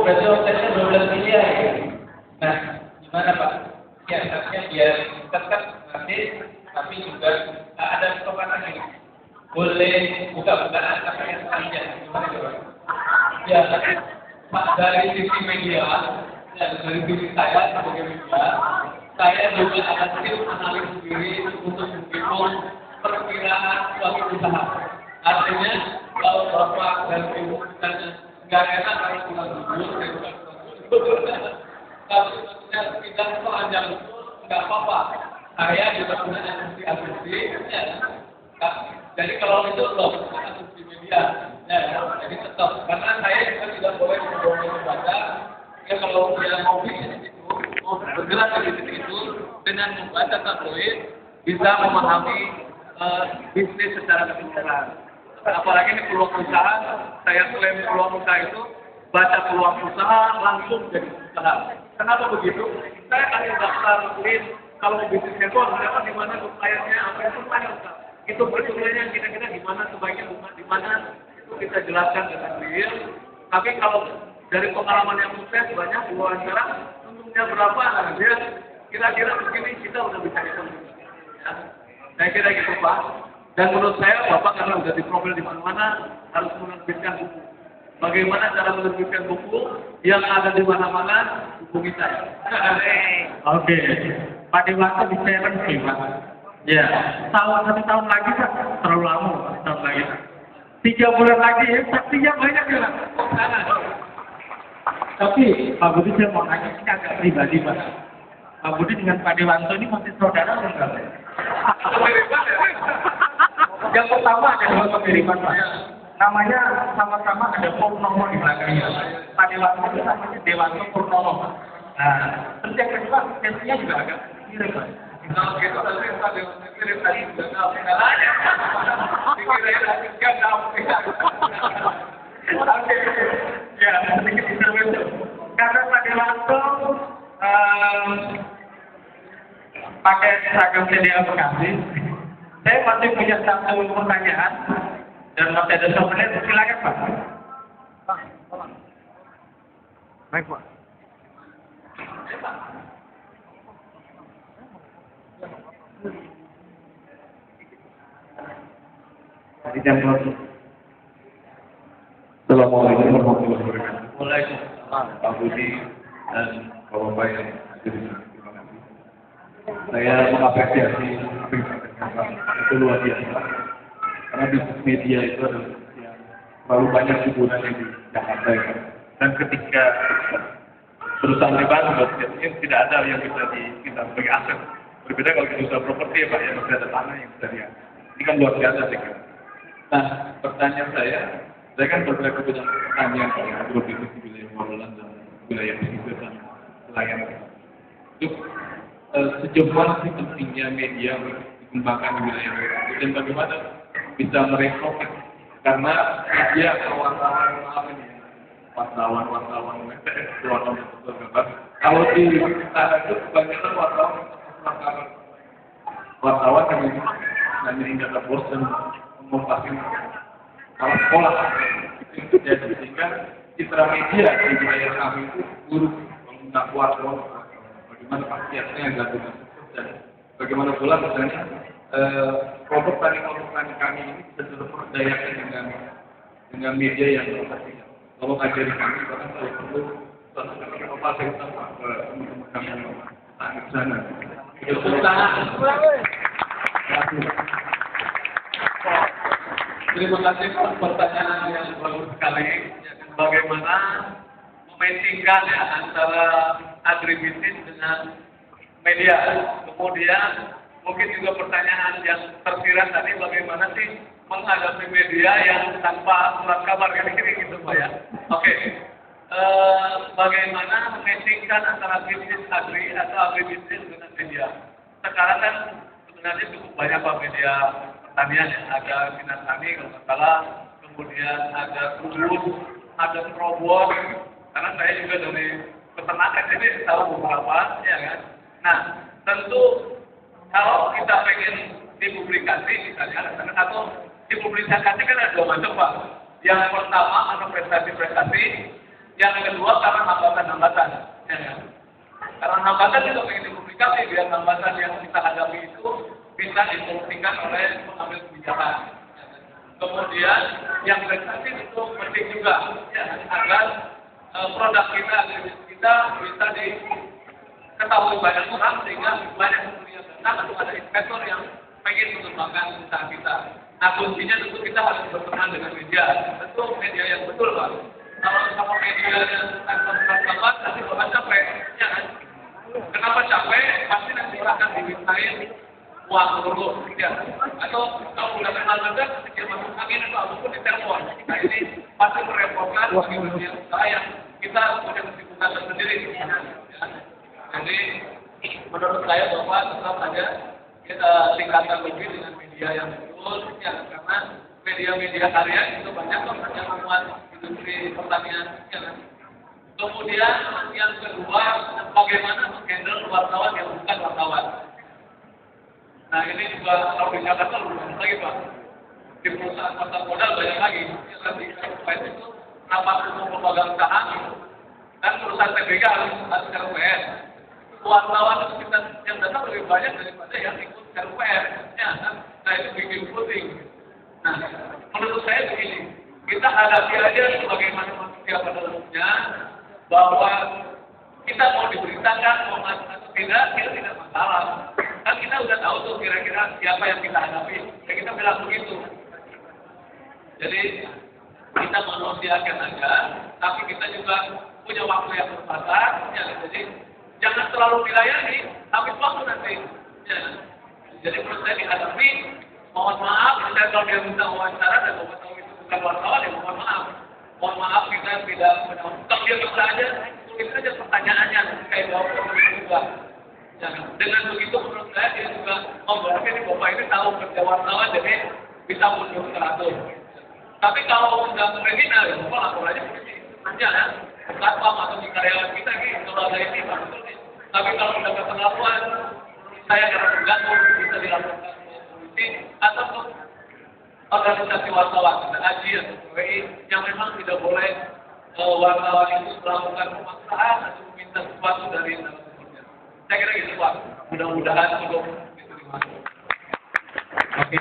berarti omsetnya 12 miliar ya. Nah, gimana Pak? Ya, artinya biar tetap nanti, tapi juga ada kesempatan ini. Boleh buka-bukaan tapi yang panjang. Gimana Pak? Ya, Pak, dari sisi media, ya, dari sisi saya sebagai media, saya juga ada tim analis sendiri untuk menghitung perkiraan suatu usaha. Artinya, kalau Bapak dan Ibu misalnya nggak enak kalau pulang dulu, tapi kita sepanjang itu nggak apa-apa. Saya juga punya asumsi, ya. Jadi kalau itu loh, asumsi media, ya, jadi tetap. Karena saya juga tidak boleh membohongi membaca. Ya kalau dia mau bisnis itu, mau bergerak di bisnis itu, dengan membaca tabloid bisa memahami bisnis secara keseluruhan. Apalagi ini peluang usaha, saya selain peluang usaha itu, baca peluang usaha langsung jadi usaha. Kenapa begitu? Saya akan daftar list kalau bisnisnya itu harus di mana supplier-nya, apa itu supplier. Itu perhitungannya kira-kira di mana sebaiknya di mana itu kita jelaskan dengan real. Tapi kalau dari pengalaman yang sukses banyak wawancara untungnya berapa, nah dia kira-kira begini kita udah bisa hitung. Ya. Saya kira gitu Pak. Dan menurut saya Bapak karena udah diprofil di mana-mana harus menerbitkan buku. Bagaimana cara menerbitkan buku yang ada di mana-mana, hubungi saya. Oke, Pak Dewanto di challenge sih Pak. Ya, satu tahun lagi Pak, terlalu lama Pak, tahun lagi. 3 bulan lagi ya, saksinya banyak ya Pak. Tapi Pak Budi saya mau nanya ini agak pribadi Pak. Pak Budi dengan Pak Dewanto ini masih saudara atau enggak? Yang pertama ada 2 kemiripan Pak. Namanya sama-sama ada Purnomo di belakangnya. Pak Dewanto itu namanya Dewanto Purnomo. Nah, terus yang kedua, tensinya juga agak mirip Pak. Kalau gitu nanti Pak Dewanto kirim tadi juga nggak pengalanya. Dikirain lagi nggak tahu. Oke, ya sedikit intermezzo. Karena Pak Dewanto pakai seragam CDA Bekasi, saya masih punya satu pertanyaan dan masih ada 1 menit. Silakan Pak. Baik Pak. Assalamualaikum warahmatullahi wabarakatuh. Waalaikumsalam. Pak Budi dan Bapak yang hadir di sini. Terima kasih. Saya mengapresiasi apa yang disampaikan Pak. Itu luar biasa. Karena bisnis media itu adalah yang terlalu banyak hiburan yang di Jakarta ya. Dan ketika perusahaan dibangun, tidak ada yang bisa kita sebagai aset. Berbeda kalau kita usaha properti ya Pak, yang masih ada tanah yang bisa dia. Ini kan luar biasa saya kira. Nah, pertanyaan saya kan berbagai bidang pertanian Pak, yang berbisnis di wilayah Warolan dan wilayah pesisir dan nelayan. Itu sejauh mana sih pentingnya media dikembangkan di wilayah itu dan bagaimana bisa merekrut karena media atau wartawan kalau di sana itu kebanyakan wartawan yang nanyain data bos dan mengompasin kalau sekolah itu terjadi sehingga citra media di wilayah kami itu buruk mengenai wartawan bagaimana pastinya yang dilakukan dan bagaimana pula misalnya produk tani kami ini bisa terperdayakan dengan media yang pastinya kalau ngajari kami bahkan kalau perlu inovasi utama teman-teman kami yang tani di sana itu Terima kasih Pak, pertanyaan yang bagus sekali. Bagaimana mematchingkan ya antara agribisnis dengan media. Kemudian mungkin juga pertanyaan yang tersirat tadi, bagaimana sih menghadapi media yang tanpa surat kabar, kira-kira gitu Pak ya. Oke. Bagaimana mematchingkan antara bisnis agri atau agribisnis dengan media. Sekarang kan sebenarnya cukup banyak Pak media pertanian ya, ada Sinar Tani kalau nggak salah, kemudian ada Kubus, ada Probos, karena saya juga dari peternakan jadi tahu beberapa, ya kan. Nah, tentu kalau kita pengen dipublikasi misalnya, atau dipublikasi kan ada 2 macam Pak. Yang pertama ada prestasi-prestasi, Yang kedua karena hambatan-hambatan. Ya, kan? Karena hambatan itu pengen dipublikasi biar hambatan yang kita hadapi itu bisa disolusikan oleh pengambil kebijakan. Kemudian yang berikutnya itu penting juga ya, agar produk kita, aktivitas kita bisa diketahui banyak orang sehingga banyak yang datang atau ada investor yang pengen mengembangkan usaha kita. Nah kuncinya tentu kita harus berteman dengan media, tentu media yang betul Pak. Kalau sama media yang tempat nanti bakal capek, ya kan? Kenapa capek? Pasti nanti orang akan dimintain uang dulu, ya. Atau kalau udah kenal juga, dia masuk angin atau apapun ditelepon. Nah ini pasti merepotkan bagi media usaha yang kita punya kesibukan tersendiri. Ya. Jadi menurut saya bahwa tetap saja kita tingkatkan lebih dengan media yang betul, ya, karena media-media karya itu banyak yang memuat industri pertanian. Ya. Kemudian yang kedua, bagaimana menghandle wartawan yang bukan wartawan. Nah ini juga kalau di Jakarta lebih banyak lagi Pak. Di perusahaan pasar modal banyak lagi. Yang di KUPS itu kenapa untuk pemegang saham itu dan perusahaan TBK harus KUPS. Wartawan itu kita yang datang lebih banyak daripada yang ikut KUPS. Ya, nah itu bikin pusing. Nah menurut saya begini, kita hadapi aja sebagaimana manusia pada umumnya bahwa kita mau diberitakan mau masuk atau tidak, kita tidak masalah. Kan kita udah tahu tuh kira-kira siapa yang kita hadapi. Ya kita bilang begitu. Jadi kita manusiakan aja, tapi kita juga punya waktu yang terbatas. Ya, jadi jangan terlalu dilayani, habis waktu nanti. Ya. Jadi menurut saya dihadapi, mohon maaf, saya kalau dia minta wawancara dan mau tahu itu bukan wartawan, ya mohon maaf. Mohon maaf kita tidak menjawab. Kalau dia bisa aja, tulis aja pertanyaannya kayak jawab juga. Ya, dengan begitu menurut saya dia juga berarti ini Bapak ini tahu kerja wartawan jadi bisa mundur teratur. Tapi kalau nggak kriminal ya Bapak lapor aja polisi. Aja ya, satpam atau di karyawan kita gitu kalau ada ini Pak betul nih. Tapi kalau udah keterlaluan, saya karena mengganggu bisa dilaporkan ke polisi atau ke organisasi wartawan, ada AJI atau PWI yang memang tidak boleh wartawan itu melakukan pemaksaan atau meminta sesuatu dari narasumbernya. Saya kira gitu Pak. Mudah-mudahan belum itu dimasuk. Oke.